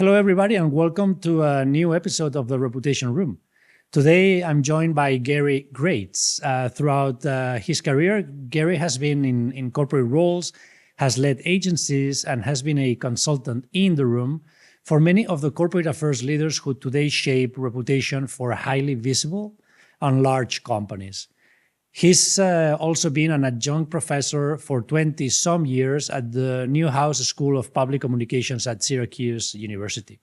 Hello, everybody, and welcome to a new episode of the Reputation Room. Today, I'm joined by Gary Grates. Throughout his career, Gary has been in corporate roles, has led agencies, and has been a consultant in the room for many of the corporate affairs leaders who today shape reputation for highly visible and large companies. He's also been an adjunct professor for 20 some years at the Newhouse School of Public Communications at Syracuse University.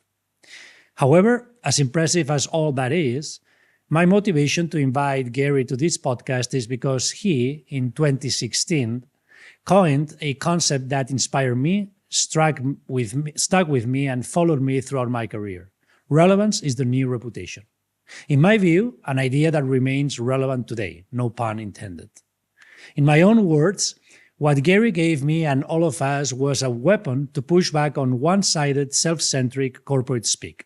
However, as impressive as all that is, my motivation to invite Gary to this podcast is because he, in 2016, coined a concept that inspired me, stuck with me, and followed me throughout my career. Relevance is the new reputation. In my view, an idea that remains relevant today, no pun intended. In my own words, what Gary gave me and all of us was a weapon to push back on one-sided, self-centric corporate speak.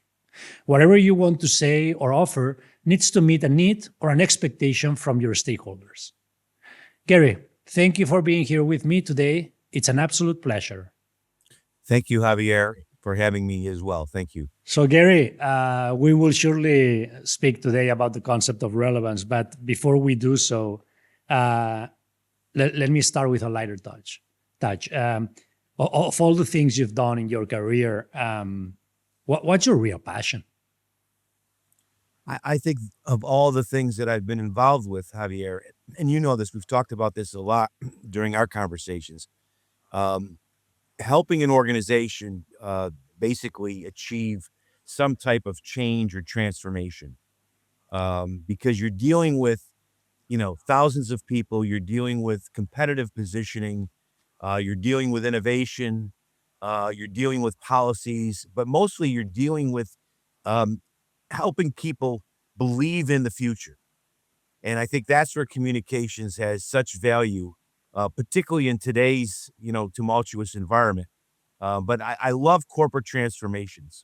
Whatever you want to say or offer needs to meet a need or an expectation from your stakeholders. Gary, thank you for being here with me today. It's an absolute pleasure. Thank you, Javier, for having me as well. Thank you. So, Gary, we will surely speak today about the concept of relevance. But before we do so, let me start with a lighter touch. Of all the things you've done in your career, what's your real passion? I think of all the things that I've been involved with, Javier, and you know this, we've talked about this a lot during our conversations, helping an organization basically achieve some type of change or transformation, because you're dealing with, thousands of people, you're dealing with competitive positioning, you're dealing with innovation, you're dealing with policies, but mostly you're dealing with helping people believe in the future. And I think that's where communications has such value, particularly in today's, tumultuous environment. But I love corporate transformations.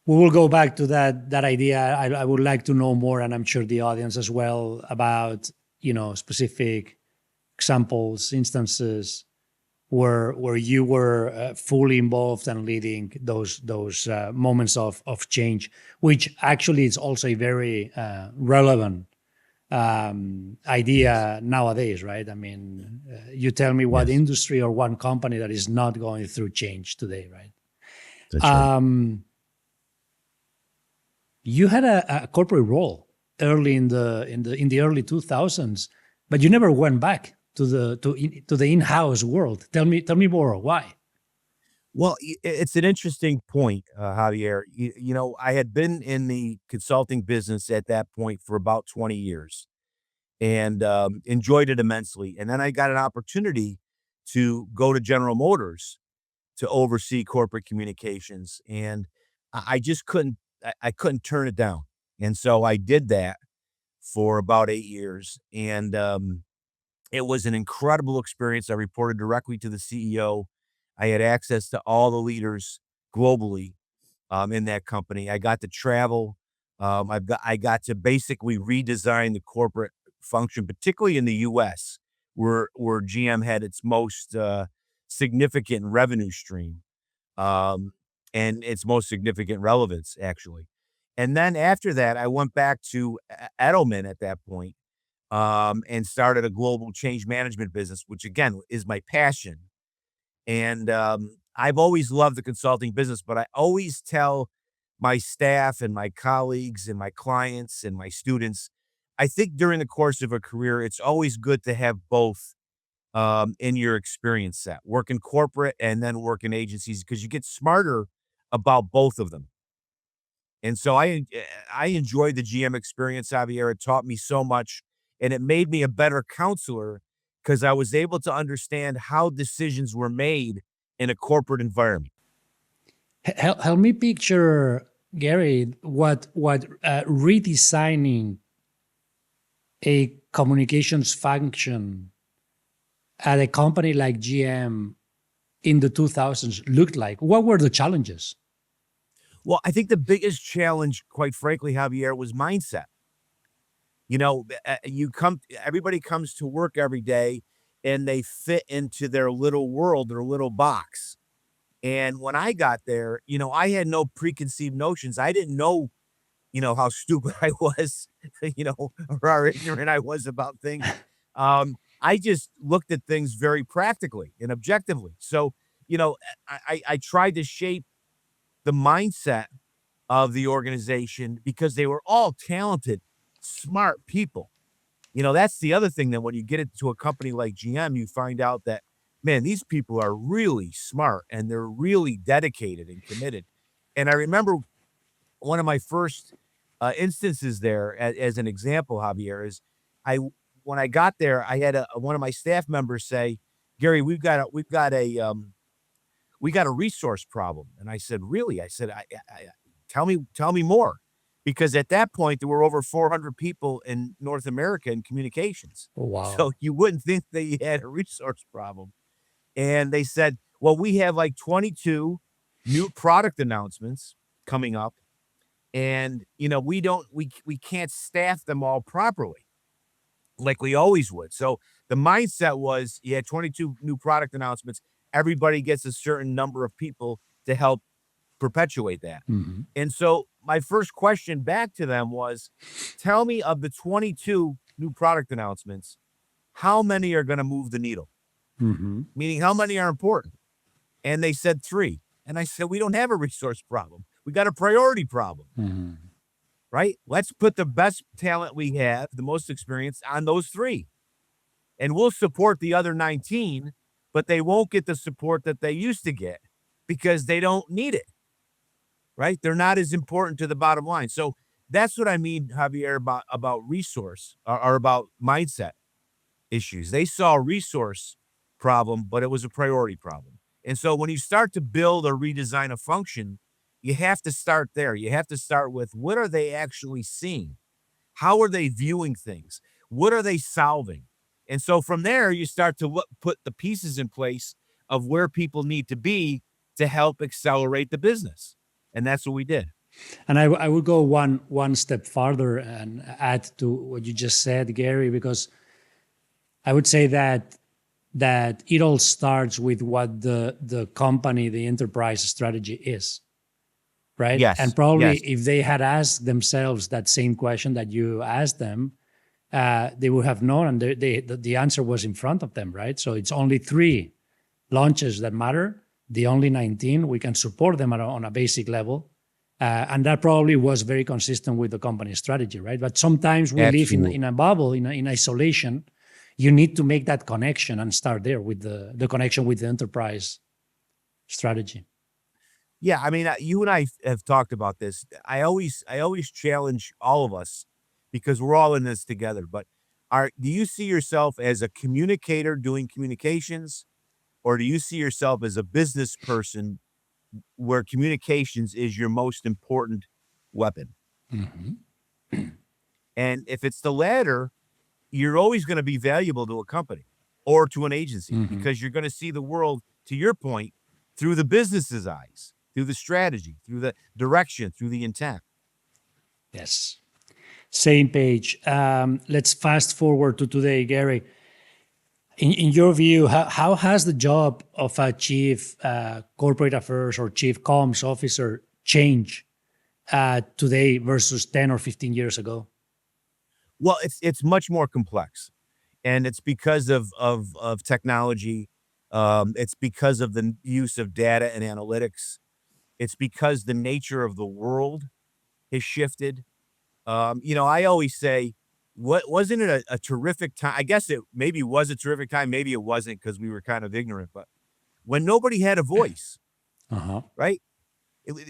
We will go back to that idea. I would like to know more, and I'm sure the audience as well, about specific examples, instances where you were fully involved and leading those moments of change, which actually is also a very relevant idea nowadays, right? I mean, you tell me what industry or one company that is not going through change today, right? That's right. You had a corporate role early in the early 2000s, but you never went back to the in-house world. Tell me more. Why? Well, it's an interesting point, Javier. I had been in the consulting business at that point for about 20 years and enjoyed it immensely. And then I got an opportunity to go to General Motors to oversee corporate communications. And I just I couldn't turn it down. And so I did that for about 8 years. And it was an incredible experience. I reported directly to the CEO. I had access to all the leaders globally in that company. I got to travel. I got to basically redesign the corporate function, particularly in the U.S., where GM had its most significant revenue stream, and its most significant relevance, actually. And then after that, I went back to Edelman at that point, and started a global change management business, which again is my passion. And I've always loved the consulting business, but I always tell my staff and my colleagues and my clients and my students, I think during the course of a career, it's always good to have both in your experience set, work in corporate and then work in agencies, because you get smarter about both of them. And so I enjoyed the GM experience, Javier. It taught me so much, and it made me a better counselor because I was able to understand how decisions were made in a corporate environment. Help me picture, Gary, what redesigning a communications function at a company like GM in the 2000s looked like. What were the challenges? Well, I think the biggest challenge, quite frankly, Javier, was mindset. Everybody comes to work every day and they fit into their little world, their little box. And when I got there, I had no preconceived notions. I didn't know, how stupid I was, or how ignorant I was about things. I just looked at things very practically and objectively. So, I tried to shape the mindset of the organization because they were all talented, smart people. That's the other thing that when you get into a company like GM, you find out that, man, these people are really smart and they're really dedicated and committed. And I remember one of my first instances there, as an example, Javier, is I when I got there, I had one of my staff members say, "Gary, we got a resource problem." And I said, "Really?" I said, Tell me more." Because at that point, there were over 400 people in North America in communications. Oh, wow. So you wouldn't think that you had a resource problem. And they said, "Well, we have like 22 new product announcements coming up. And, we can't staff them all properly like we always would." So the mindset was, you had 22 new product announcements. Everybody gets a certain number of people to help perpetuate that. Hmm. And so my first question back to them was, tell me, of the 22 new product announcements, how many are going to move the needle? Hmm. Meaning, how many are important? And they said three. And I said, we don't have a resource problem. We got a priority problem, Hmm. right? Let's put the best talent we have, the most experience, on those three. And we'll support the other 19, but they won't get the support that they used to get because they don't need it, right? They're not as important to the bottom line. So that's what I mean, Javier, about resource, or about mindset issues. They saw a resource problem, but it was a priority problem. And so when you start to build or redesign a function, you have to start there. You have to start with, what are they actually seeing? How are they viewing things? What are they solving? And so from there, you start to put the pieces in place of where people need to be to help accelerate the business. And that's what we did. And I would go one step farther and add to what you just said, Gary, because I would say that it all starts with what the company, the enterprise strategy is, right? And Yes. probably Yes. if they had asked themselves that same question that you asked them, they would have known, and the answer was in front of them, right? So it's only 3 launches that matter. The only 19, we can support them on a basic level. And that probably was very consistent with the company strategy, right? But sometimes we live in Absolutely. a bubble, in isolation. You need to make that connection and start there with the connection with the enterprise strategy. Yeah, I mean, you and I have talked about this. I always challenge all of us because we're all in this together. But do you see yourself as a communicator doing communications, or do you see yourself as a business person where communications is your most important weapon? Mhm. And if it's the latter, you're always going to be valuable to a company or to an agency Mhm. because you're going to see the world, to your point, through the business's eyes, through the strategy, through the direction, through the intent. Yes. Same page. Let's fast forward to today, Gary. In your view, how has the job of a chief corporate affairs or chief comms officer changed today versus 10 or 15 years ago? Well, it's much more complex, and it's because of technology. It's because of the use of data and analytics. It's because the nature of the world has shifted. I always say, what wasn't it a terrific time? I guess it maybe was a terrific time, maybe it wasn't because we were kind of ignorant, but when nobody had a voice, Uh-huh. right?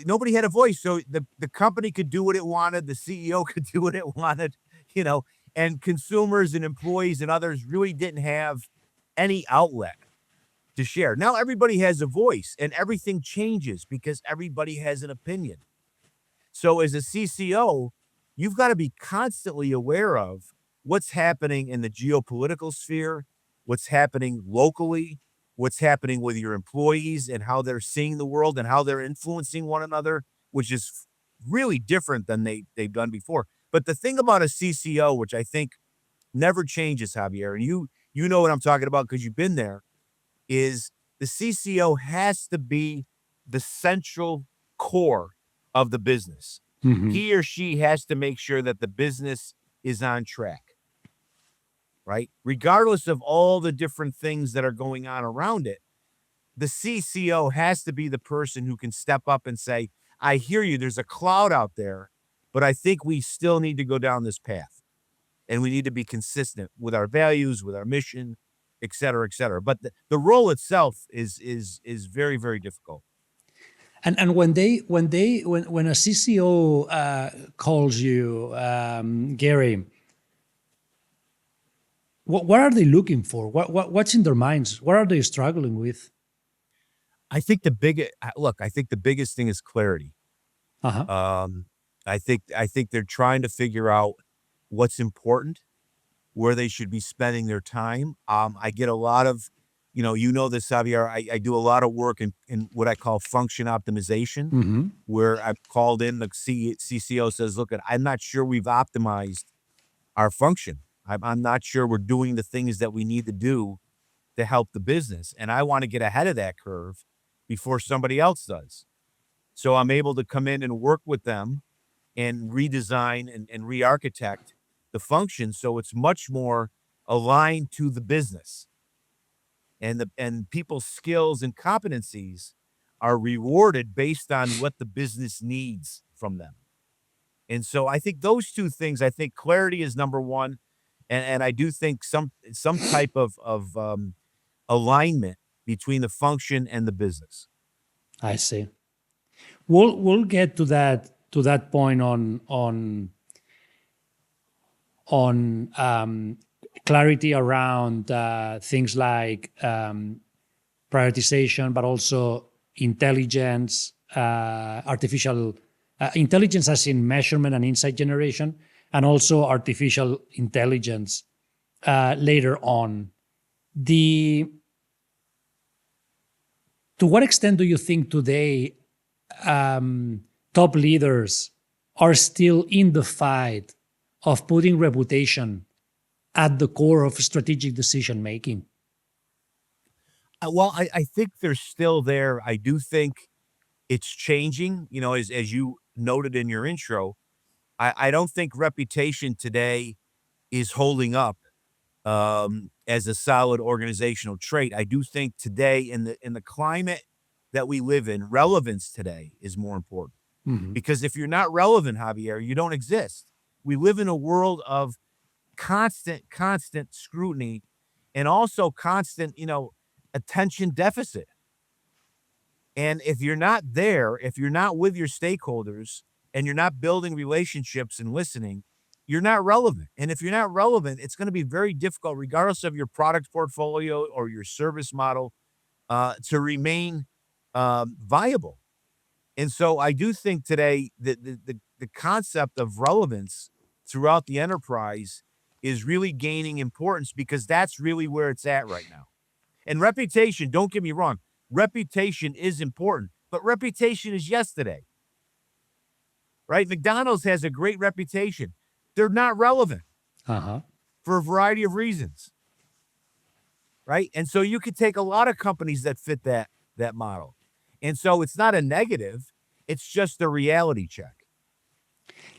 Nobody had a voice, so the company could do what it wanted, the CEO could do what it wanted, you know, and consumers and employees and others really didn't have any outlet to share. Now everybody has a voice, and everything changes because everybody has an opinion. So as a CCO, you've got to be constantly aware of what's happening in the geopolitical sphere, what's happening locally, what's happening with your employees and how they're seeing the world and how they're influencing one another, which is really different than they've done before. But the thing about a CCO, which I think never changes, Javier, and you know what I'm talking about because you've been there, is the CCO has to be the central core of the business. Mhm. He or she has to make sure that the business is on track, right? Regardless of all the different things that are going on around it, the CCO has to be the person who can step up and say, I hear you, there's a cloud out there, but I think we still need to go down this path. And we need to be consistent with our values, with our mission, et cetera, et cetera. But the role itself is very, very difficult. And when a CCO calls you, Gary, what are they looking for? What's in their minds? What are they struggling with? I think I think the biggest thing is clarity. Uh-huh. I think they're trying to figure out what's important, where they should be spending their time. I get a lot of, this, Javier. I do a lot of work in what I call function optimization, Mm-hmm. where I've called in the CCO says, look, I'm not sure we've optimized our function. I'm not sure we're doing the things that we need to do to help the business. And I want to get ahead of that curve before somebody else does. So I'm able to come in and work with them and redesign and re-architect the function so it's much more aligned to the business. And people's skills and competencies are rewarded based on what the business needs from them. And so I think those two things, I think clarity is number one. And I do think some type of alignment between the function and the business. I see. We'll get to that point on clarity around things like prioritization, but also intelligence, artificial intelligence as in measurement and insight generation, and also artificial intelligence later on. To what extent do you think today top leaders are still in the fight of putting reputation at the core of strategic decision making? Well, I think they're still there. I do think it's changing, as you noted in your intro. I don't think reputation today is holding up as a solid organizational trait. I do think today in the climate that we live in, relevance today is more important. Mm-hmm. Because if you're not relevant, Javier, you don't exist. We live in a world of constant scrutiny and also constant, attention deficit. And if you're not there, if you're not with your stakeholders and you're not building relationships and listening, you're not relevant. And if you're not relevant, it's going to be very difficult, regardless of your product portfolio or your service model, to remain viable. And so I do think today that the concept of relevance throughout the enterprise is really gaining importance because that's really where it's at right now. And reputation, don't get me wrong, reputation is important, but reputation is yesterday, right? McDonald's has a great reputation. They're not relevant for a variety of reasons, right? And so you could take a lot of companies that fit that model. And so it's not a negative, it's just a reality check.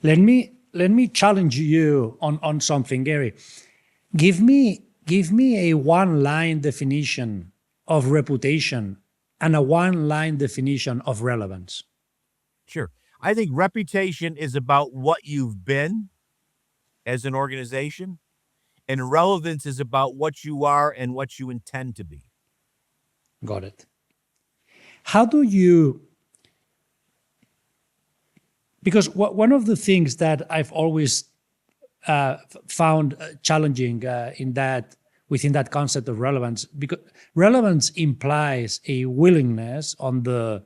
Let me challenge you on something, Gary. Give me a one-line definition of reputation and a one-line definition of relevance. Sure. I think reputation is about what you've been as an organization, and relevance is about what you are and what you intend to be. Got it. How do you, because one of the things that I've always found challenging within that concept of relevance, because relevance implies a willingness on the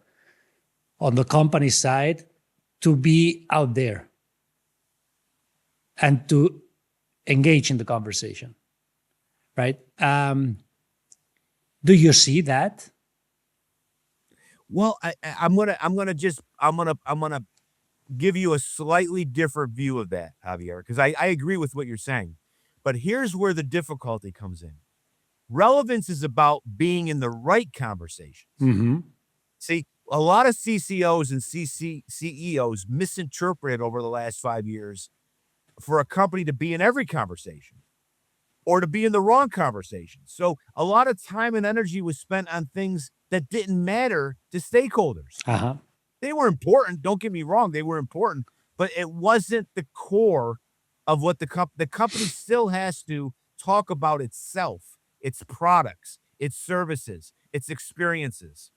company side to be out there and to engage in the conversation, right? Do you see that? Well, I'm gonna give you a slightly different view of that, Javier, because I agree with what you're saying. But here's where the difficulty comes in. Relevance is about being in the right conversations. Mm-hmm. See, a lot of CCOs and CEOs misinterpreted over the last 5 years for a company to be in every conversation or to be in the wrong conversation. So a lot of time and energy was spent on things that didn't matter to stakeholders. Uh-huh. They were important. Don't get me wrong. They were important, but it wasn't the core of what the company still has to talk about itself, its products, its services, its experiences,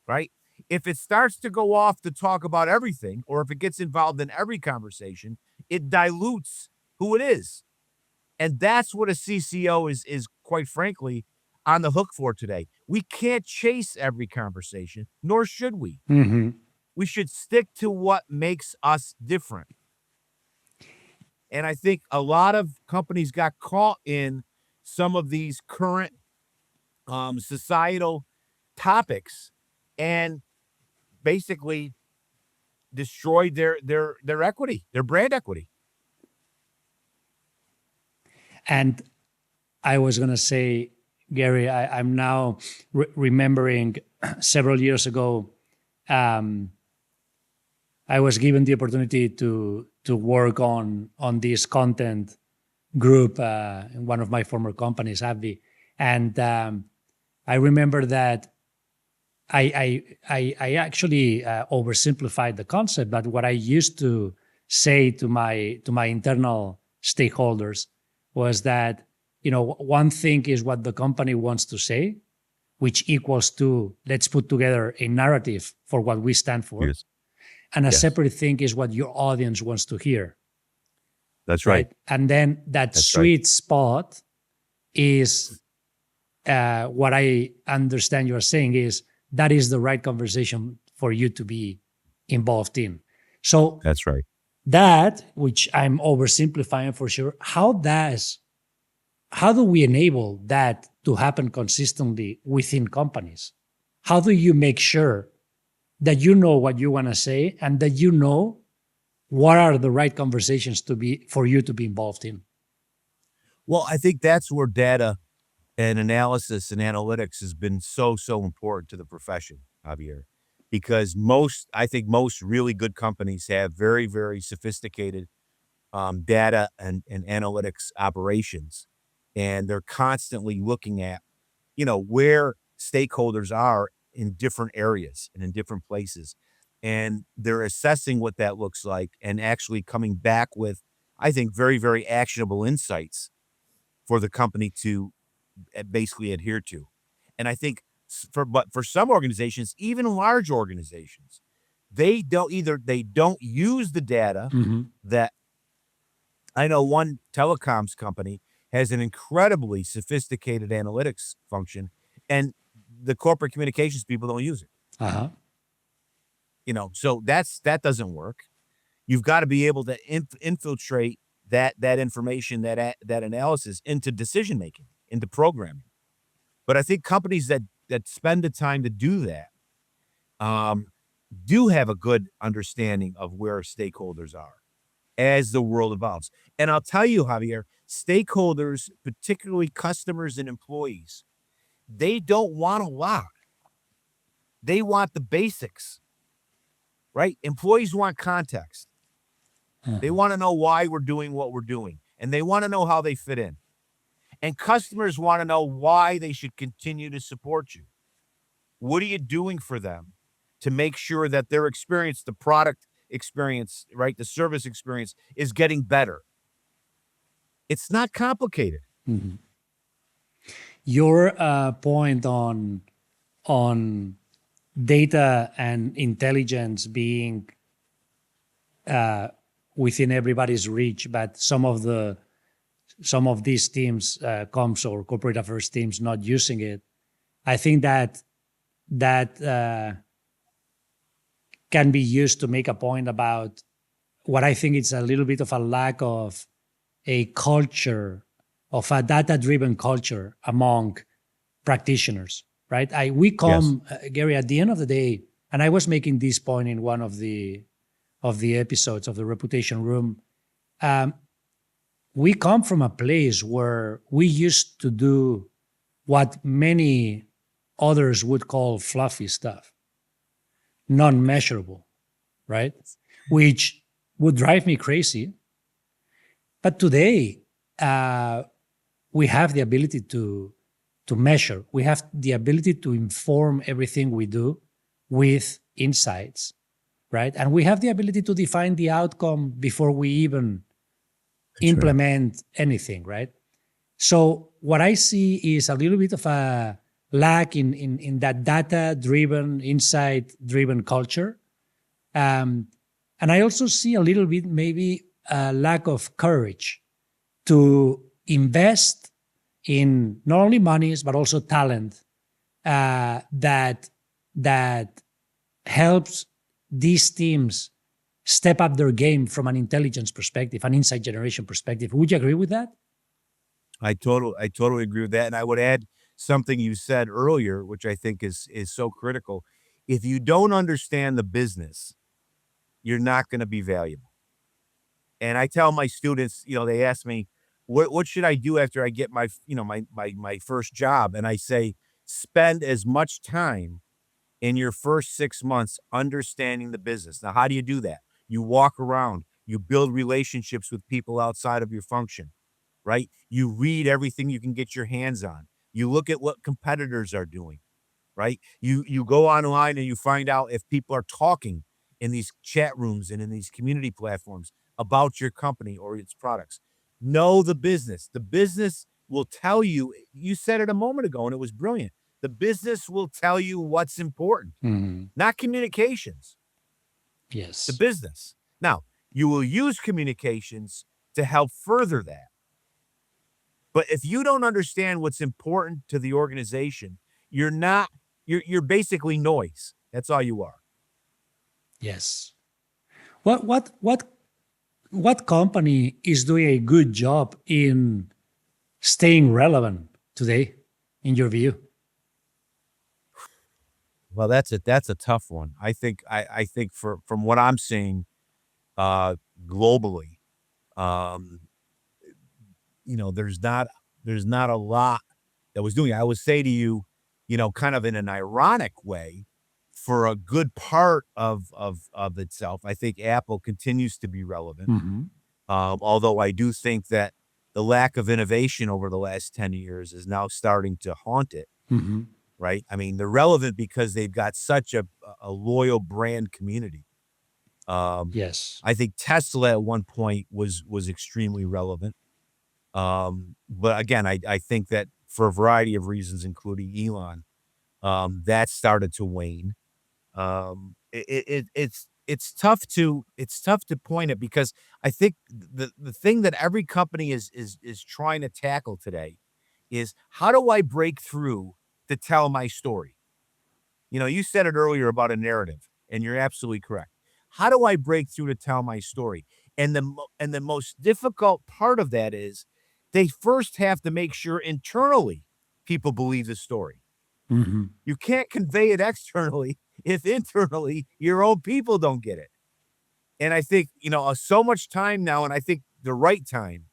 right? If it starts to go off to talk about everything, or if it gets involved in every conversation, it dilutes who it is. And that's what a CCO is quite frankly on the hook for today. We can't chase every conversation, nor should we. Mm-hmm. We should stick to what makes us different. And I think a lot of companies got caught in some of these current societal topics and basically destroyed their equity, their brand equity. And I was going to say, Gary, I'm now remembering several years ago, I was given the opportunity to work on this content group in one of my former companies, AbbVie, and I remember that I actually oversimplified the concept, but what I used to say to my internal stakeholders was that, you know, one thing is what the company wants to say, which equals to let's put together a narrative for what we stand for. Yes. And a Yes. separate thing is what your audience wants to hear. That's right. And then that That's sweet spot is what I understand you're saying is that is the right conversation for you to be involved in. So That's right. that, which I'm oversimplifying for sure, how do we enable that to happen consistently within companies? How do you make sure that you know what you want to say and that you know what are the right conversations for you to be involved in? Well, I think that's where data and analysis and analytics has been so important to the profession, Javier, because I think most really good companies have very sophisticated data and analytics operations, and they're constantly looking at, you know, where stakeholders are in different areas and in different places, and they're assessing what that looks like and actually coming back with, I think, very actionable insights for the company to basically adhere to. And I think for some organizations, even large organizations, they don't use the data Mm-hmm. that I know one telecoms company has an incredibly sophisticated analytics function, and the corporate communications people don't use it. Uh-huh. You know, so that doesn't work. You've got to be able to infiltrate that information, that analysis into decision making, into programming. But I think companies that spend the time to do that do have a good understanding of where stakeholders are as the world evolves. And I'll tell you, Javier, stakeholders, particularly customers and employees, they don't want a lot. They want the basics, right? Employees want context. They want to know why we're doing what we're doing, and they want to know how they fit in. And customers want to know why they should continue to support you. What are you doing for them to make sure that their experience, the product experience, right, the service experience is getting better? It's not complicated. Mm-hmm. Your point on data and intelligence being within everybody's reach, but some of these teams, comms or corporate affairs teams, not using it. I think that can be used to make a point about what I think is a little bit of a lack of a culture, of a data-driven culture among practitioners, right? We come, Gary, at the end of the day, and I was making this point in one of the episodes of the Reputation Room. We come from a place where we used to do what many others would call fluffy stuff. non-measurable, right? Which would drive me crazy. But today, uh, we have the ability to measure. We have the ability to inform everything we do with insights, right? And we have the ability to define the outcome before we even That's right. implement anything, right? So what I see is a little bit of a lack in that data-driven, insight-driven culture. Um, and I also see a little bit maybe a lack of courage to invest in not only monies but also talent that helps these teams step up their game from an intelligence perspective, an insight generation perspective. Would you agree with that? I totally agree with that, and I would add something you said earlier, which I think is so critical. If you don't understand the business, you're not gonna be valuable. And I tell my students, they ask me, "What should I do after I get my first job?" And I say, "Spend as much time in your first 6 months understanding the business." Now, how do you do that? You walk around, you build relationships with people outside of your function, right? You read everything you can get your hands on. You look at what competitors are doing, right? You go online and you find out if people are talking in these chat rooms and in these community platforms about your company or its products. Know the business. The business will tell you. You said it a moment ago, and it was brilliant. The business will tell you what's important, Mm-hmm. not communications, the Yes. business. Now, you will use communications to help further that. But if you don't understand what's important to the organization, you're not you're basically noise. That's all you are. Yes. What company is doing a good job in staying relevant today, in your view? Well, that's a tough one. I think from what I'm seeing uh globally, um, there's not a lot that was doing. I would say to you, kind of in an ironic way, for a good part of itself, I think Apple continues to be relevant. Mm-hmm. Although I do think that the lack of innovation over the last 10 years is now starting to haunt it, Mm-hmm. right? I mean, they're relevant because they've got such a loyal brand community. Um, Yes. I think Tesla at one point was extremely relevant. But again, I think that for a variety of reasons, including Elon, that started to wane. It's tough to point it because I think the thing that every company is trying to tackle today is how do I break through to tell my story? You said it earlier about a narrative, and you're absolutely correct. How do I break through to tell my story? And the most difficult part of that is they first have to make sure internally people believe the story. Mm-hmm. You can't convey it externally if internally your own people don't get it. And I think, so much time now, and I think the right time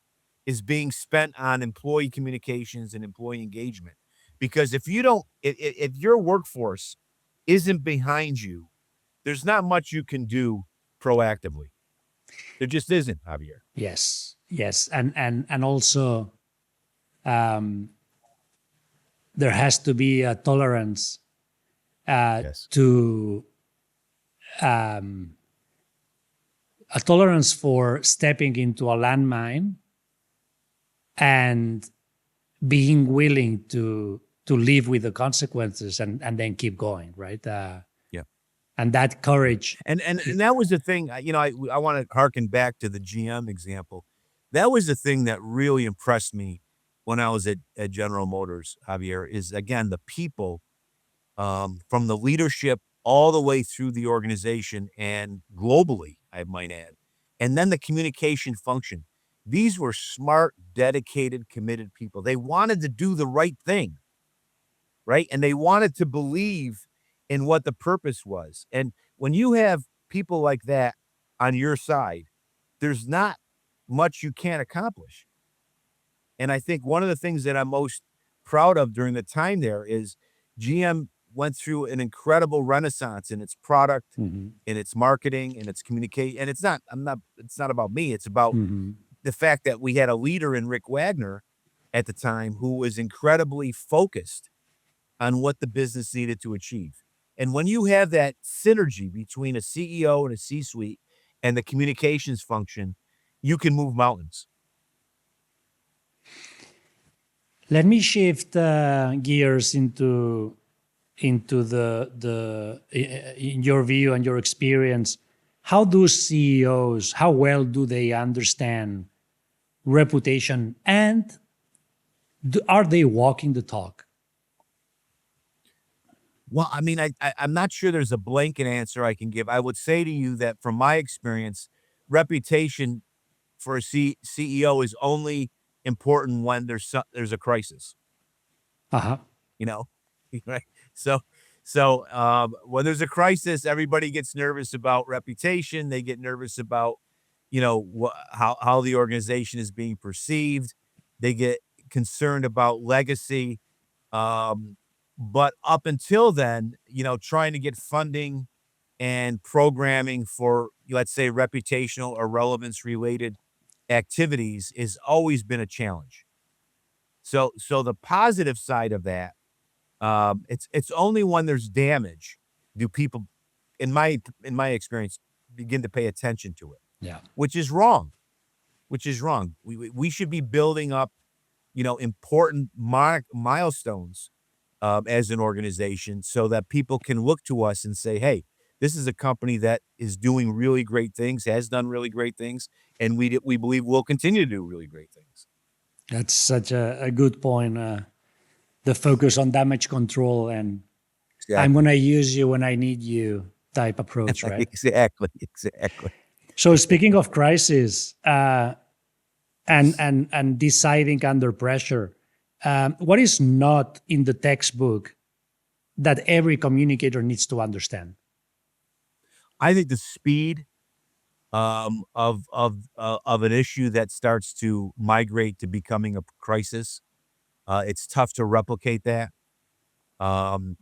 is being spent on employee communications and employee engagement. Because if you don't, if your workforce isn't behind you, there's not much you can do proactively. There just isn't, Javier. Yes. Yes. And also, um, there has to be a tolerance Yes. to um, a tolerance for stepping into a landmine and being willing to live with the consequences and then keep going, right? Yeah. And that courage. And that was the thing, I wanna harken back to the GM example. That was the thing that really impressed me when I was at General Motors, Javier, is again, the people, from the leadership all the way through the organization and globally, I might add, and then the communication function. These were smart, dedicated, committed people. They wanted to do the right thing, right? And they wanted to believe in what the purpose was. And when you have people like that on your side, there's not much you can't accomplish. And I think one of the things that I'm most proud of during the time there is GM went through an incredible renaissance in its product, Mhm. in its marketing, in its communication. And it's not about me. It's about Mhm. the fact that we had a leader in Rick Wagner at the time who was incredibly focused on what the business needed to achieve. And when you have that synergy between a CEO and a C-suite and the communications function, you can move mountains. Let me shift gears into in your view and your experience. How do CEOs? How well do they understand reputation, and are they walking the talk? Well, I mean, I'm not sure there's a blanket answer I can give. I would say to you that from my experience, reputation for a CEO is only important when there's a crisis, Uh-huh. you know? Right? So when there's a crisis, everybody gets nervous about reputation. They get nervous about, how the organization is being perceived. They get concerned about legacy. Um, but up until then, trying to get funding and programming for, let's say, reputational or relevance related activities has always been a challenge. So the positive side of that, it's only when there's damage do people, in my experience, begin to pay attention to it, Yeah. which is wrong. Which is wrong. We should be building up, important milestones as an organization so that people can look to us and say, hey, this is a company that is doing really great things, has done really great things, and we believe will continue to do really great things. That's such a good point. The focus on damage control and I'm going Exactly. to use you when I need you type approach, right? Exactly. Exactly. So speaking of crisis and deciding under pressure, what is not in the textbook that every communicator needs to understand? I think the speed of an issue that starts to migrate to becoming a crisis, it's tough to replicate that.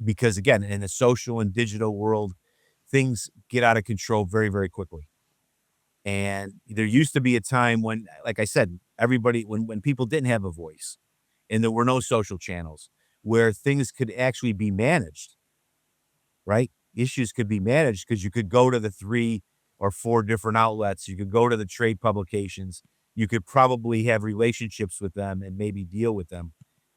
Because again, in a social and digital world, things get out of control very, very quickly. And there used to be a time when, like I said, everybody, when people didn't have a voice and there were no social channels where things could actually be managed, right? Issues could be managed because you could go to the 3 or 4 different outlets. You could go to the trade publications. You could probably have relationships with them and maybe deal with them.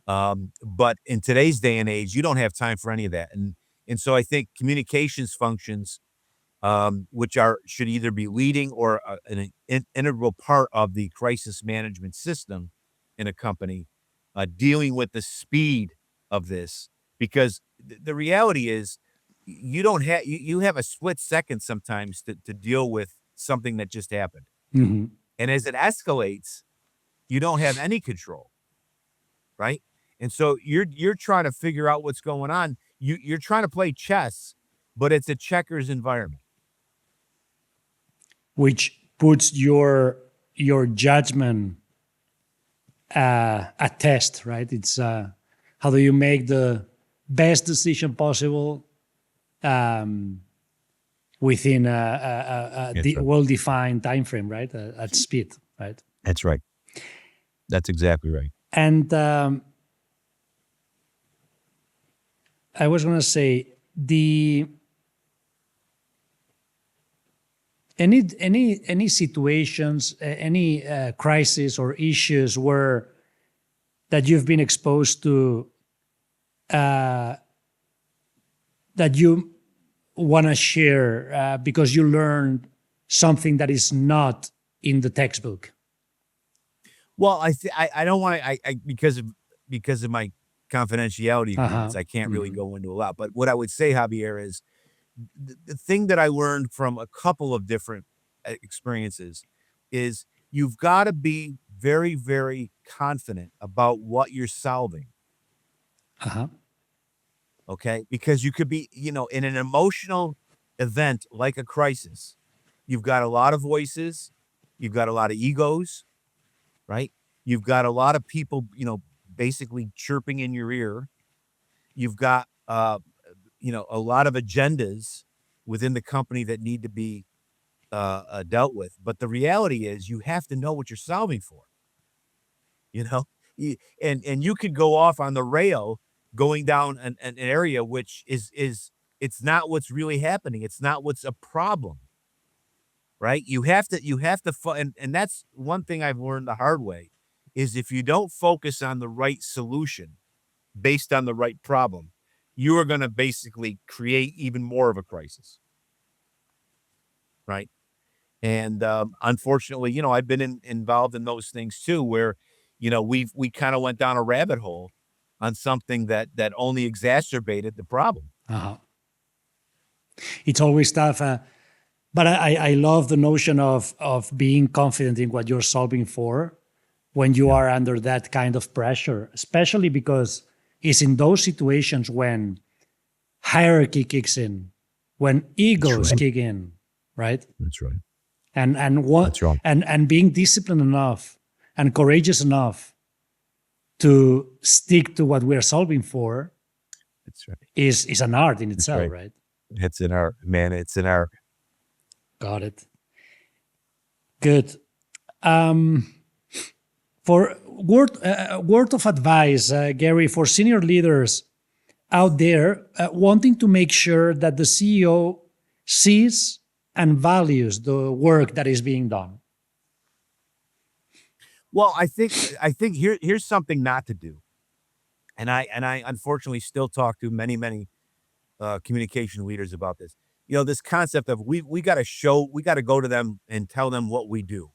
But in today's day and age, you don't have time for any of that. And so I think communications functions, which should either be leading or an integral part of the crisis management system in a company, dealing with the speed of this. Because the reality is, you don't have you have a split second sometimes to deal with something that just happened, Mhm. and as it escalates, you don't have any control, right? And so you're trying to figure out what's going on. You're trying to play chess, but it's a checkers environment. Which puts your judgment at test, right? It's how do you make the best decision possible um, within That's right. well-defined time frame, right? At speed, right? That's right. That's exactly right. And I was going to say the any situations, any crisis or issues where that you've been exposed to uh, that you want to share because you learned something that is not in the textbook. Well, I don't want to I because of my confidentiality Uh-huh. agreements, I can't really Mhm. go into a lot. But what I would say, Javier, is the thing that I learned from a couple of different experiences is you've got to be very, very confident about what you're solving. Uh-huh. Okay. Because you could be, in an emotional event like a crisis, you've got a lot of voices, you've got a lot of egos, right? You've got a lot of people, basically chirping in your ear. You've got a lot of agendas within the company that need to be dealt with. But the reality is you have to know what you're solving for, you know, and you could go off on the rail going down an area, which it's not what's really happening. It's not what's a problem, right? And that's one thing I've learned the hard way is if you don't focus on the right solution based on the right problem, you are going to basically create even more of a crisis, right? And unfortunately, I've been involved in those things too, where we kind of went down a rabbit hole on something that only exacerbated the problem. Uh-huh. It's always tough, but I love the notion of being confident in what you're solving for when you are under that kind of pressure, especially because it's in those situations when hierarchy kicks in, when egos kick in, right? That's right. That's right. And being disciplined enough and courageous enough to stick to what we are solving for. That's right. Is an art in itself, right? It's an art, man. It's an art. Got it. Good. For word of advice, Gary, for senior leaders out there wanting to make sure that the CEO sees and values the work that is being done. Well, I think here's something not to do, and I unfortunately still talk to many communication leaders about this. This concept of we got to go to them and tell them what we do,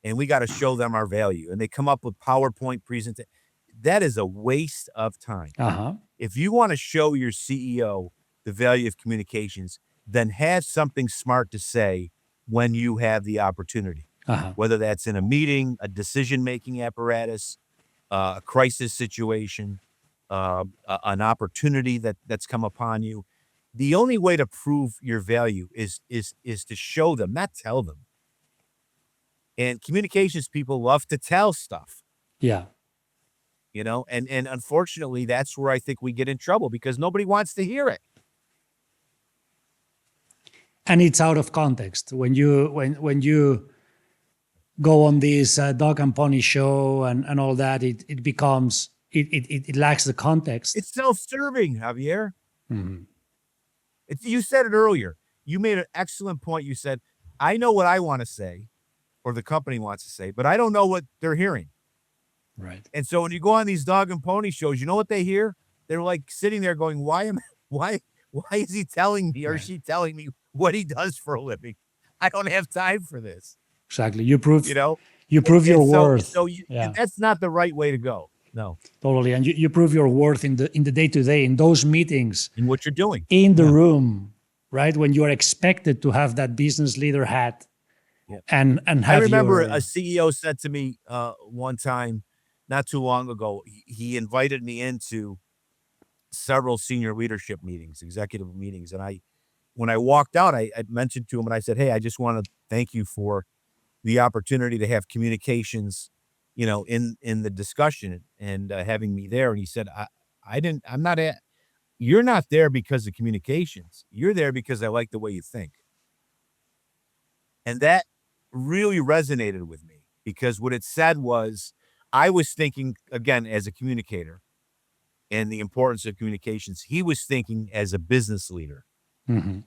and we got to show them our value, and they come up with PowerPoint presentations. That is a waste of time. Uh-huh. If you want to show your CEO the value of communications, then have something smart to say when you have the opportunity. Uh-huh. Whether that's in a meeting, a decision-making apparatus, a crisis situation, an opportunity that's come upon you. The only way to prove your value is to show them, not tell them. And communications people love to tell stuff. Yeah. And unfortunately, that's where I think we get in trouble because nobody wants to hear it. And it's out of context when you go on this dog and pony show and all that. It becomes it lacks the context. It's self-serving, Javier. Mm-hmm. You said it earlier. You made an excellent point. You said, I know what I want to say, or the company wants to say, but I don't know what they're hearing. Right. And so when you go on these dog and pony shows, you know what they hear? They're like sitting there going, why is he telling me or she telling me what he does for a living? I don't have time for this. Exactly. You prove your worth. So that's not the right way to go. No. Totally. And you prove your worth in the day-to-day, in those meetings. In what you're doing. In the room, right? When you are expected to have that business leader hat. Yeah. And have I remember a CEO said to me one time, not too long ago, he invited me into several senior leadership meetings, executive meetings. And when I walked out, I mentioned to him and I said, hey, I just want to thank you for the opportunity to have communications, in the discussion and having me there. And he said, you're not there because of communications. You're there because I like the way you think. And that really resonated with me because what it said was, I was thinking, again, as a communicator and the importance of communications. He was thinking as a business leader, mm-hmm.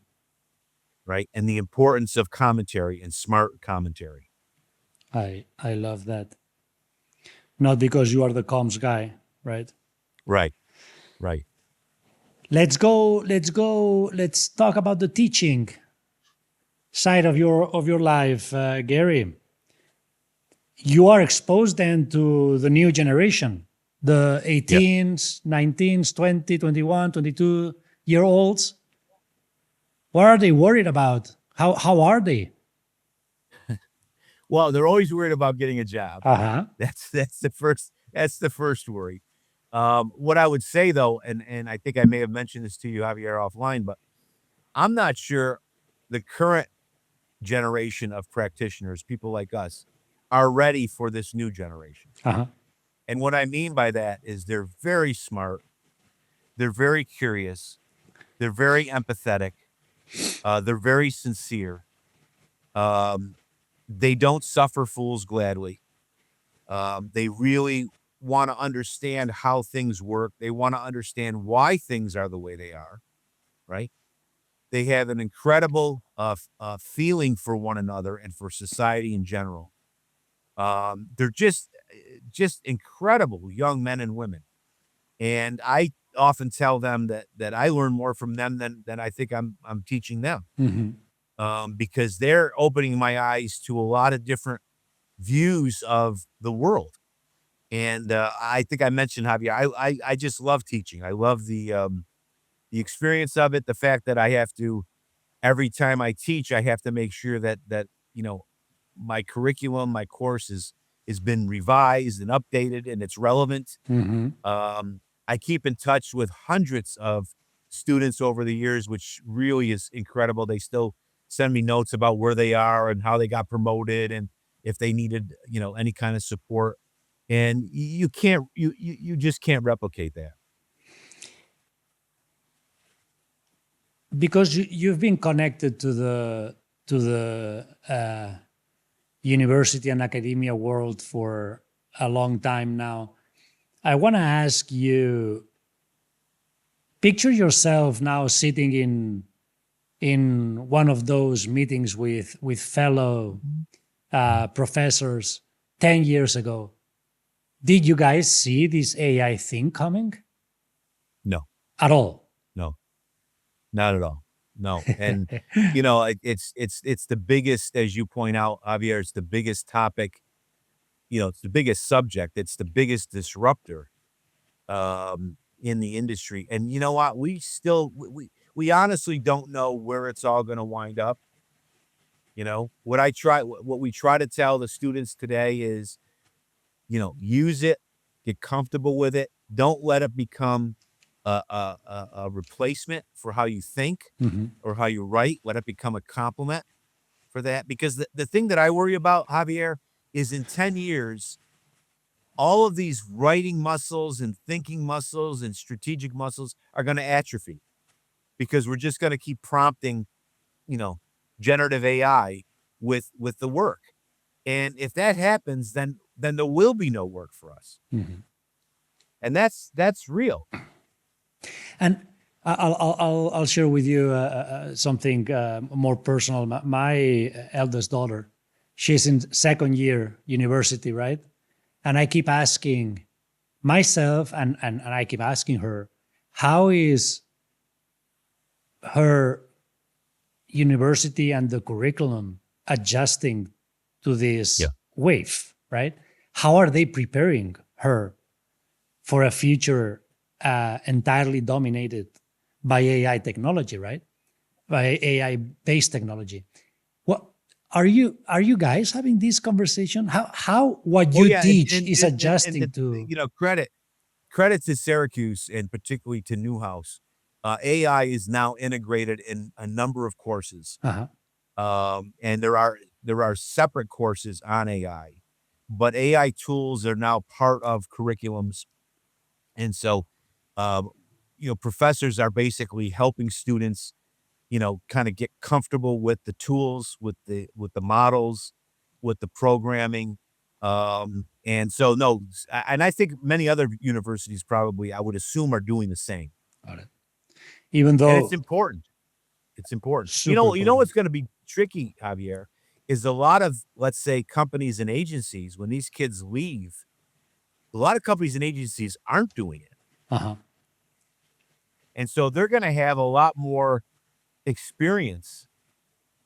right? And the importance of commentary and smart commentary. I love that. Not because you are the comms guy, right? Right. Let's talk about the teaching side of your life, Gary. You are exposed then to the new generation, the 18s, 19s, 20, 21, 22-year-olds. What are they worried about? How are they? Well, they're always worried about getting a job. Uh-huh. That's the first worry. What I would say though, and I think I may have mentioned this to you, Javier, offline, but I'm not sure the current generation of practitioners, people like us, are ready for this new generation. Uh-huh. And what I mean by that is they're very smart. They're very curious. They're very empathetic. They're very sincere. Um, they don't suffer fools gladly. They really want to understand how things work. They want to understand why things are the way they are, right? They have an incredible feeling for one another and for society in general. They're just incredible young men and women. And I often tell them that I learn more from them than I think I'm teaching them, Mhm. because they're opening my eyes to a lot of different views of the world. And I think I mentioned Javier. I just love teaching. I love the experience of it. The fact that I have to every time I teach, I have to make sure that my curriculum, my course is been revised and updated and it's relevant. Mhm. I keep in touch with hundreds of students over the years, which really is incredible. They still send me notes about where they are and how they got promoted and if they needed, any kind of support. And you can't, you just can't replicate that. Because you've been connected to the university and academia world for a long time now. I want to ask you, picture yourself now sitting in one of those meetings with fellow professors 10 years ago. Did you guys see this AI thing coming No, at all? no, not at all. No. And, it's the biggest, as you point out, Javier, it's the biggest topic, it's the biggest subject. It's the biggest disruptor in the industry. And you know what? We still we honestly don't know where it's all going to wind up. What we try to tell the students today is, use it, get comfortable with it. Don't let it become a replacement for how you think Mhm. or how you write. Let it become a complement for that. Because the thing that I worry about, Javier, is in 10 years, all of these writing muscles and thinking muscles and strategic muscles are going to atrophy because we're just going to keep prompting, you know, generative AI with the work. And if that happens, then there will be no work for us. Mhm. And that's real. And I'll share with you something more personal. My eldest daughter, she's in second year university, right? And I keep asking myself, and I keep asking her, how is her university and the curriculum adjusting to this Yeah. wave, right? How are they preparing her for a future entirely dominated by AI technology, right? By AI based technology. What are you guys having this conversation? How what Oh you yeah, teach is adjusting and to credit to Syracuse and particularly to Newhouse. AI is now integrated in a number of courses. uh-huh. And there are separate courses on AI, but AI tools are now part of curriculums. And so, um, professors are basically helping students, kind of get comfortable with the tools, with the models, with the programming. And so, no, and I think many other universities probably, I would assume, are doing the same. Got it. Even And it's though important. It's important. super What's important. going to be tricky, Javier, is a lot of, let's say, companies and agencies, when these kids leave, a lot of companies and agencies aren't doing it. Uh-huh. And so they're going to have a lot more experience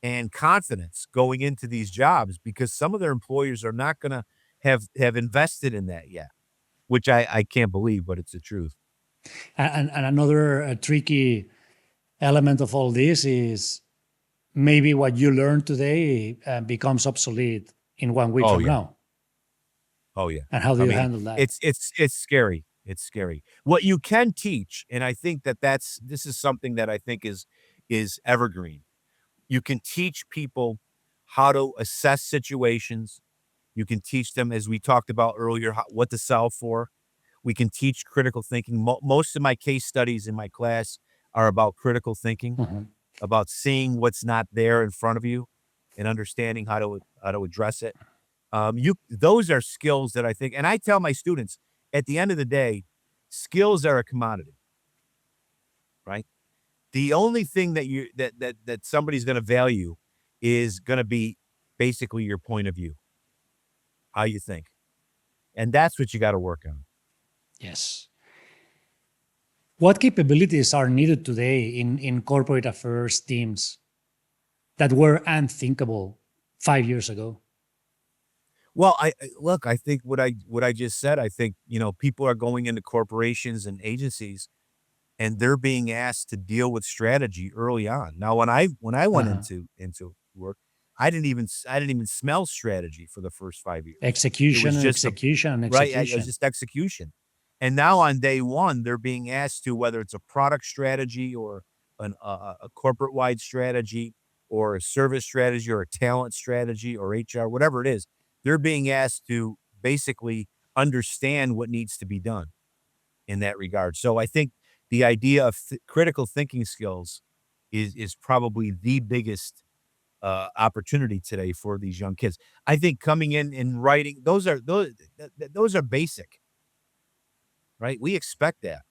and confidence going into these jobs because some of their employers are not going to have invested in that yet, which I can't believe, but it's the truth. And another tricky element of all this is maybe what you learned today becomes obsolete in 1 week Oh from yeah. now. Oh yeah. And how do I you mean, handle that? it's scary. It's scary. What you can teach, and I think this is something that I think is evergreen. You can teach people how to assess situations. You can teach them, as we talked about earlier, what to solve for. We can teach critical thinking. Most of my case studies in my class are about critical thinking, Mhm. about seeing what's not there in front of you and understanding how to address it. Those are skills that I think, and I tell my students at the end of the day, skills are a commodity, right? The only thing that somebody's going to value is going to be basically your point of view, how you think, and that's what you got to work on. Yes. What capabilities are needed today in corporate affairs teams that were unthinkable 5 years ago? Well, look. I think what I just said. I think people are going into corporations and agencies, and they're being asked to deal with strategy early on. Now, when I went Uh-huh. into work, I didn't even smell strategy for the first 5 years. It Execution was and just a execution and right. It was execution. just execution. And now on day one, they're being asked to, whether it's a product strategy or a corporate wide strategy or a service strategy or a talent strategy or HR, whatever it is, they're being asked to basically understand what needs to be done in that regard. So I think the idea of critical thinking skills is probably the biggest opportunity today for these young kids. I think coming in and writing, those are basic, right? We expect that,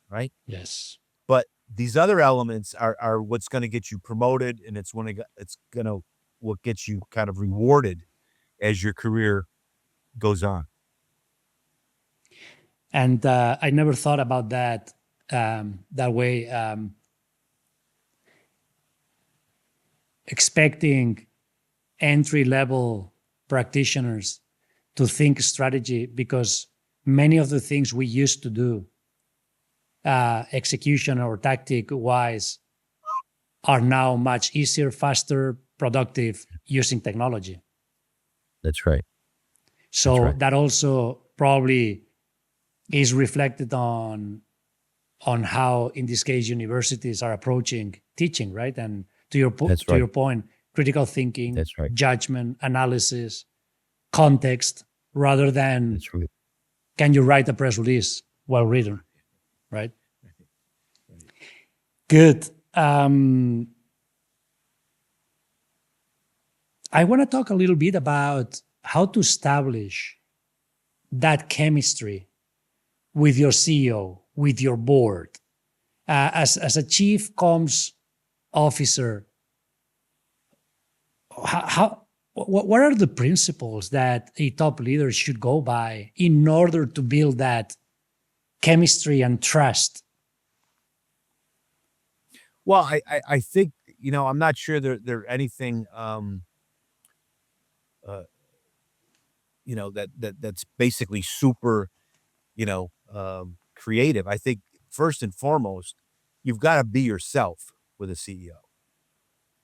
right? Yes. But these other elements are what's going to get you promoted, and it's gonna what gets you kind of rewarded as your career goes on. And I never thought about that that way. Expecting entry level practitioners to think strategy, because many of the things we used to do, execution or tactic wise, are now much easier, faster, productive using technology. That's right. That's So right. that also probably is reflected on how, in this case, universities are approaching teaching, right? And That's to right. your point, critical thinking, That's right. judgment, analysis, context, rather than That's right. can you write a press release well written, right? Good. I want to talk a little bit about how to establish that chemistry with your CEO, with your board. As a chief comms officer, what are the principles that a top leader should go by in order to build that chemistry and trust? Well, I think I'm not sure there anything uh, that's basically super creative. I think first and foremost, you've got to be yourself with a CEO,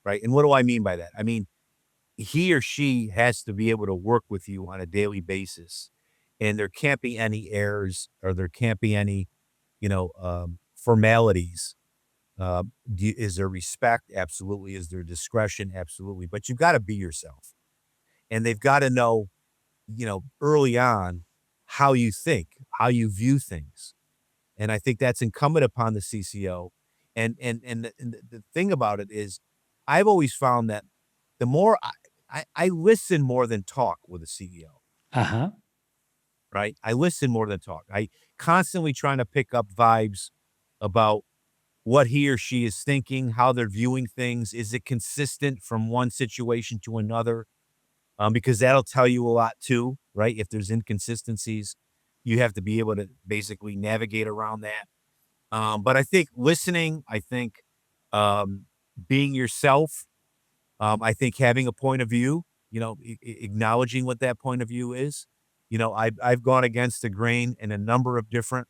right? And what do I mean by that? I mean, he or she has to be able to work with you on a daily basis, and there can't be any errors, or there can't be any formalities. Is there respect? Absolutely. Is there discretion? Absolutely. But you've got to be yourself, and they've got to know, early on, how you think, how you view things. And I think that's incumbent upon the CCO. And the thing about it is, I've always found that the more I listen more than talk with a CEO, Uh-huh. right? I listen more than talk. I constantly trying to pick up vibes about what he or she is thinking, how they're viewing things. Is it consistent from one situation to another? Because that'll tell you a lot too, right? If there's inconsistencies, you have to be able to basically navigate around that. But I think listening, I think um, being yourself, I think having a point of view, acknowledging what that point of view is. I've gone against the grain in a number of different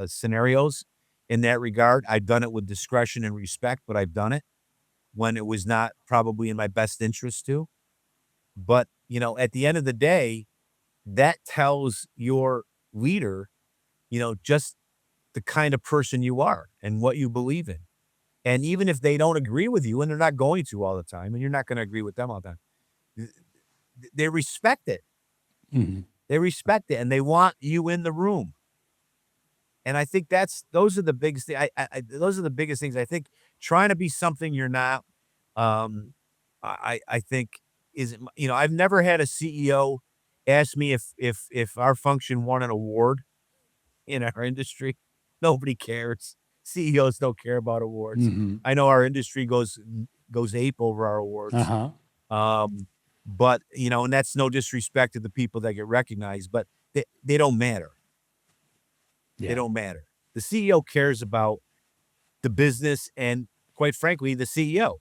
scenarios in that regard. I've done it with discretion and respect, but I've done it when it was not probably in my best interest to. But at the end of the day, that tells your leader, just the kind of person you are and what you believe in. And even if they don't agree with you, and they're not going to all the time, and you're not going to agree with them all the time, they respect it. Mhm. They respect it, and they want you in the room. And I think those are the biggest thing. Those are the biggest things. I think trying to be something you're not. Um, I think is I've never had a CEO ask me if our function won an award in our industry. Nobody cares. CEOs don't care about awards. Hmm. I know our industry goes ape over our awards. Uh-huh. Um, but and that's no disrespect to the people that get recognized, but they don't matter. They Yeah. don't matter. The CEO cares about the business and, quite frankly, the CEO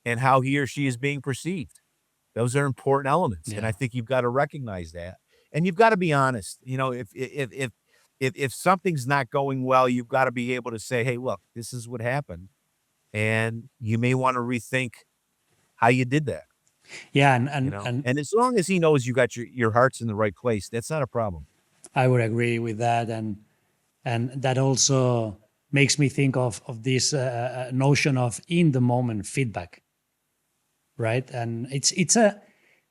and how he or she is being perceived. Those are important elements, and Yeah. I think you've got to recognize that, and you've got to be honest. If something's not going well, you've got to be able to say, "Hey, look, this is what happened," and you may want to rethink how you did that. Yeah. And And as long as he knows you got your heart's in the right place, that's not a problem. I would agree with that. And that also makes me think of this notion of in the moment feedback, right? And it's a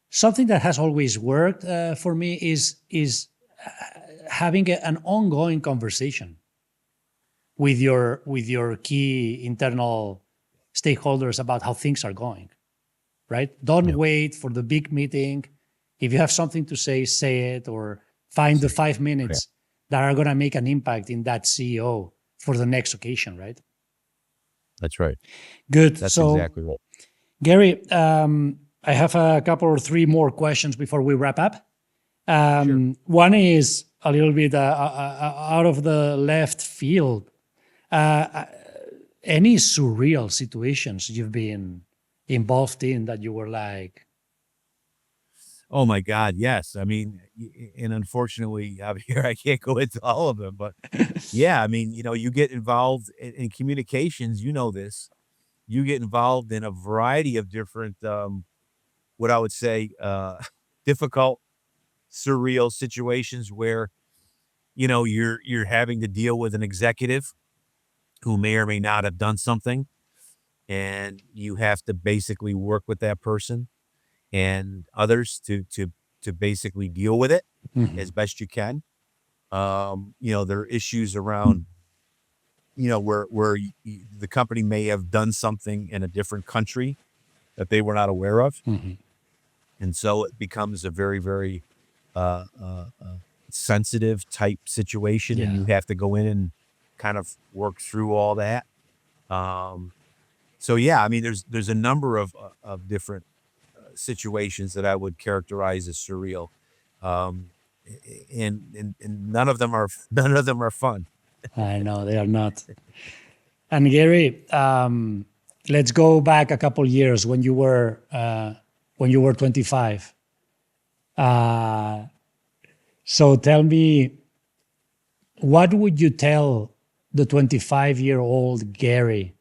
something that has always worked for me is having an ongoing conversation with your key internal stakeholders about how things are going, right? Don't Yeah, wait for the big meeting. If you have something to say it, or find the say it. five Yeah, minutes that are going to make an impact in that CEO for the next occasion, right? that's right. Good. That's So, exactly right. Gary, I have a couple or three more questions before we wrap up. Sure. One is a little bit out of the left field. Uh, any surreal situations you've been involved in that you were like, Oh my God, yes. I mean, and unfortunately, Javier, I can't go into all of them, but yeah, I mean, you get involved in communications. You know this. You get involved in a variety of different, what I would say, difficult, surreal situations where you're having to deal with an executive who may or may not have done something, and you have to basically work with that person and others to basically deal with it mhm, as best you can. There are issues around, where the company may have done something in a different country that they were not aware of, mhm. and so it becomes a very, very uh, uh, uh, sensitive type situation, and you Yeah, have to go in and kind of work through all that. Um, so yeah, I mean, there's a number of different situations that I would characterize as surreal. Um, and none of them are none of them are fun. I know they are not. And Gary, let's go back a couple years when you were 25. Uh, so tell me, what would you tell the 25-year-old Gary,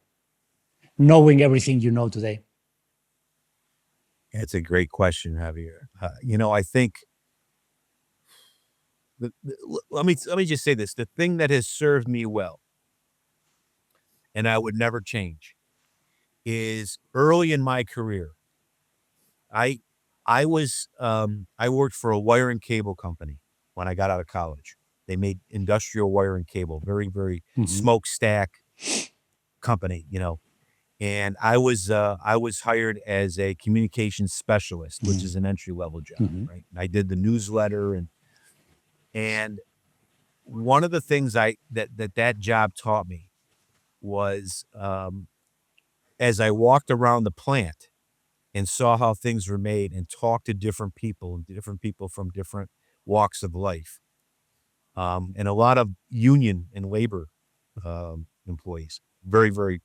knowing everything you know today? It's a great question, Javier. I think let me just say this: the thing that has served me well, and I would never change, is early in my career. I I worked for a wire and cable company when I got out of college. They made industrial wire and cable, very, very Hmm. smokestack company, and I was hired as a communications specialist, which is an entry level job, Hmm. right? And I did the newsletter, and one of the things that job taught me was, as I walked around the plant and saw how things were made and talked to different people from different walks of life, and a lot of union and labor employees, very, very,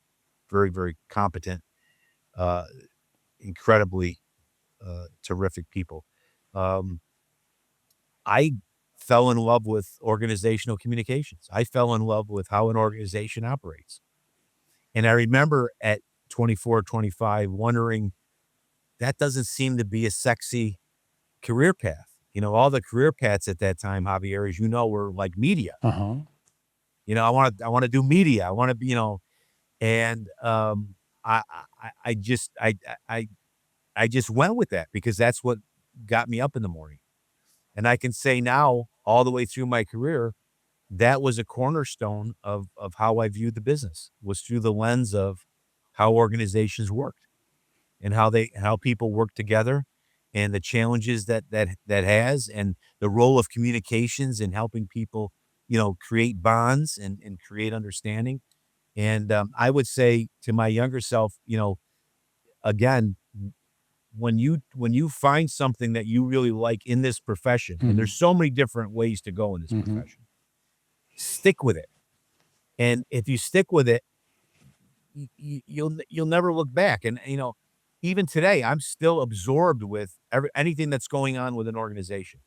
very, very competent, uh, incredibly terrific people. Um, I fell in love with organizational communications. I fell in love with how an organization operates. And I remember at 24, 25, wondering, that doesn't seem to be a sexy career path. All the career paths at that time, Javier, as you know, were like media. Uh-huh. I want to do media. I want to be, and I just, I just went with that because that's what got me up in the morning. And I can say now, all the way through my career, that was a cornerstone of how I viewed the business, was through the lens of how organizations worked and how people work together and the challenges that has, and the role of communications in helping people, create bonds and create understanding. And I would say to my younger self, again, when you find something that you really like in this profession, and there's so many different ways to go in this Mm-hmm. profession, stick with it. And if you stick with it, you'll never look back. And even today, I'm still absorbed with anything that's going on with an organization.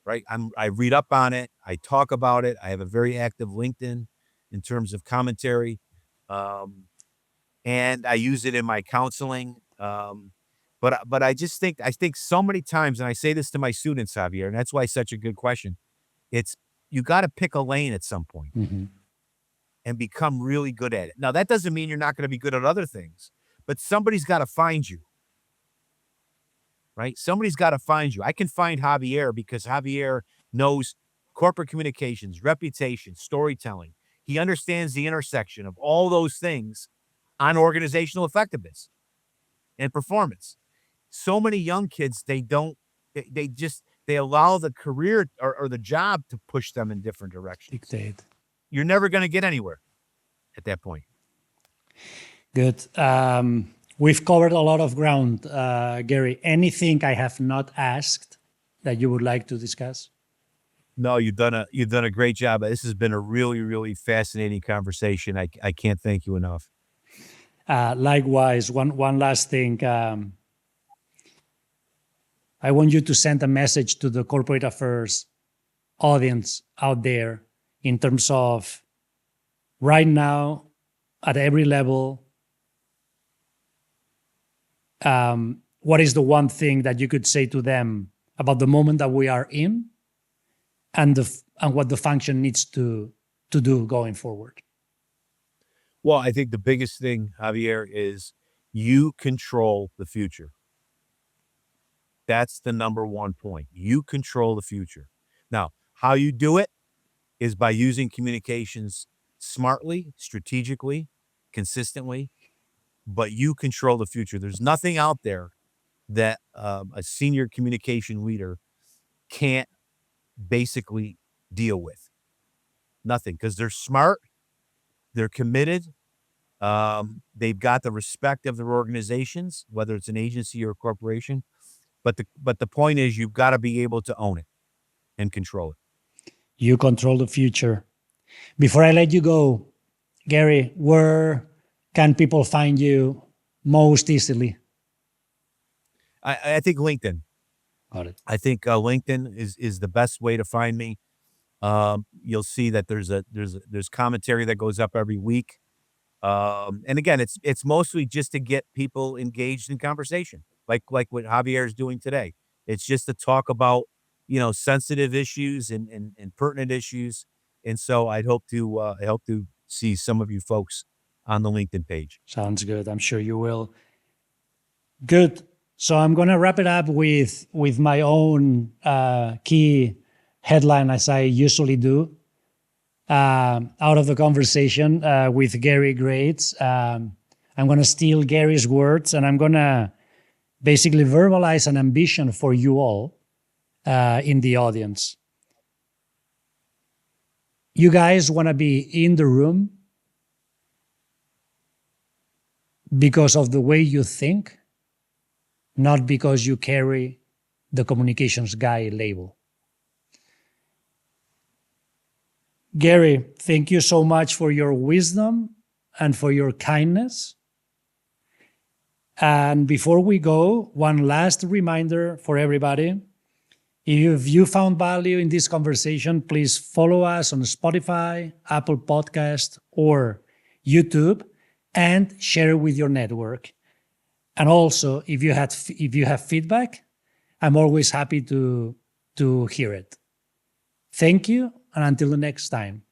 Right? I read up on it. I talk about it. I have a very active LinkedIn in terms of commentary, um, and I use it in my counseling. But I think so many times, and I say this to my students, Javier, and that's why it's such a good question. It's you got to pick a lane at some point Mm-hmm. and become really good at it. Now, that doesn't mean you're not going to be good at other things, but somebody's got to find you, right? Somebody's got to find you. I can find Javier because Javier knows corporate communications, reputation, storytelling. He understands the intersection of all those things on organizational effectiveness and performance. So many young kids, they allow the career or the job to push them in different directions. Dictate. You're never going to get anywhere at that point. Good. We've covered a lot of ground, Gary. Anything I have not asked that you would like to discuss? No, you've done a great job. This has been a really, really fascinating conversation. I can't thank you enough. Likewise, one last thing. I want you to send a message to the corporate affairs audience out there in terms of right now, at every level, what is the one thing that you could say to them about the moment that we are in, and what the function needs to do going forward? Well, I think the biggest thing, Javier, is you control the future. That's the number one point. You control the future. Now, how you do it is by using communications smartly, strategically, consistently, but you control the future. There's nothing out there that a senior communication leader can't basically deal with. Nothing, because they're smart, they're committed, they've got the respect of their organizations, whether it's an agency or a corporation. But the point is, you've got to be able to own it and control it. You control the future. Before I let you go, Gary, where can people find you most easily? I think LinkedIn. Got it. I think LinkedIn is the best way to find me. You'll see that there's commentary that goes up every week. And again, it's mostly just to get people engaged in conversation, like what Javier is doing today. It's just to talk about sensitive issues and pertinent issues. And so I hope to see some of you folks on the LinkedIn page. Sounds good. I'm sure you will. Good. So I'm going to wrap it up with my own key headline, as I usually do. Out of the conversation with Gary Grates, I'm going to steal Gary's words, and I'm going to basically verbalize an ambition for you all in the audience. You guys want to be in the room because of the way you think, not because you carry the communications guy label. Gary, thank you so much for your wisdom and for your kindness. And before we go, one last reminder for everybody. If you found value in this conversation, please follow us on Spotify, Apple Podcast, or YouTube, and share it with your network. And also, if you have feedback, I'm always happy to hear it. Thank you, and until the next time.